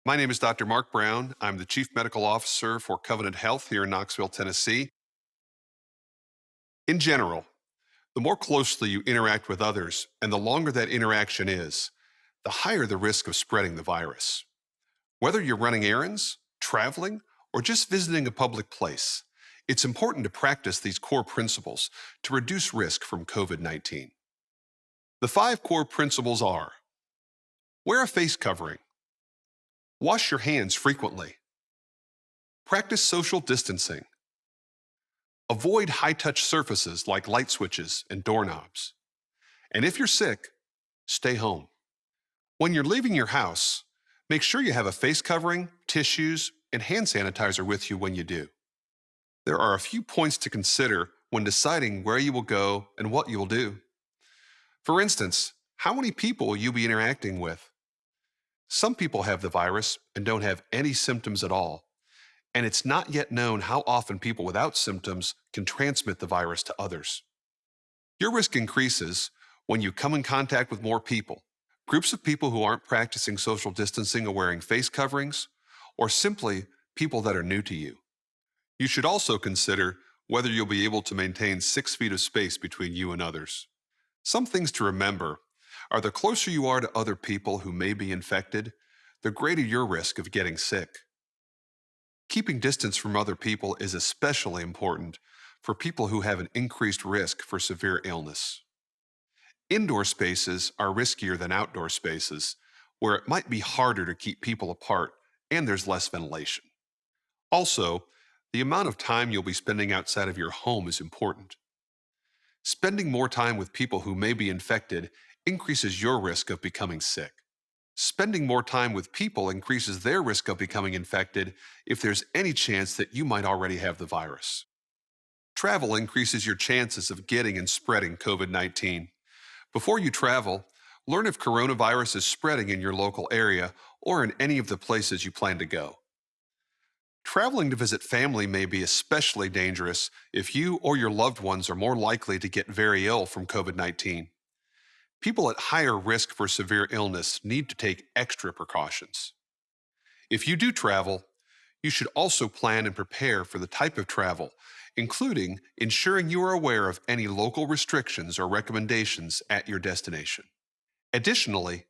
My name is Dr. Mark Browne. I'm the Chief Medical Officer for Covenant Health here in Knoxville, Tennessee. In general, the more closely you interact with others and the longer that interaction is, the higher the risk of spreading the virus. Whether you're running errands, traveling, or just visiting a public place, it's important to practice these core principles to reduce risk from COVID-19. The 5 core principles are: wear a face covering, wash your hands frequently, practice social distancing, avoid high-touch surfaces like light switches and doorknobs, and if you're sick, stay home. When you're leaving your house, make sure you have a face covering, tissues, and hand sanitizer with you when you do. There are a few points to consider when deciding where you will go and what you will do. For instance, how many people will you be interacting with? Some people have the virus and don't have any symptoms at all, and it's not yet known how often people without symptoms can transmit the virus to others. Your risk increases when you come in contact with more people, groups of people who aren't practicing social distancing or wearing face coverings, or simply people that are new to you. You should also consider whether you'll be able to maintain 6 feet of space between you and others. Some things to remember are: the closer you are to other people who may be infected, the greater your risk of getting sick. Keeping distance from other people is especially important for people who have an increased risk for severe illness. Indoor spaces are riskier than outdoor spaces, where it might be harder to keep people apart and there's less ventilation. Also, the amount of time you'll be spending outside of your home is important. Spending more time with people who may be infected increases your risk of becoming sick. Spending more time with people increases their risk of becoming infected if there's any chance that you might already have the virus. Travel increases your chances of getting and spreading COVID-19. Before you travel, learn if coronavirus is spreading in your local area or in any of the places you plan to go. Traveling to visit family may be especially dangerous if you or your loved ones are more likely to get very ill from COVID-19. People at higher risk for severe illness need to take extra precautions. If you do travel, you should also plan and prepare for the type of travel, including ensuring you are aware of any local restrictions or recommendations at your destination. Additionally,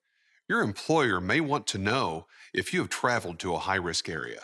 your employer may want to know if you have traveled to a high-risk area.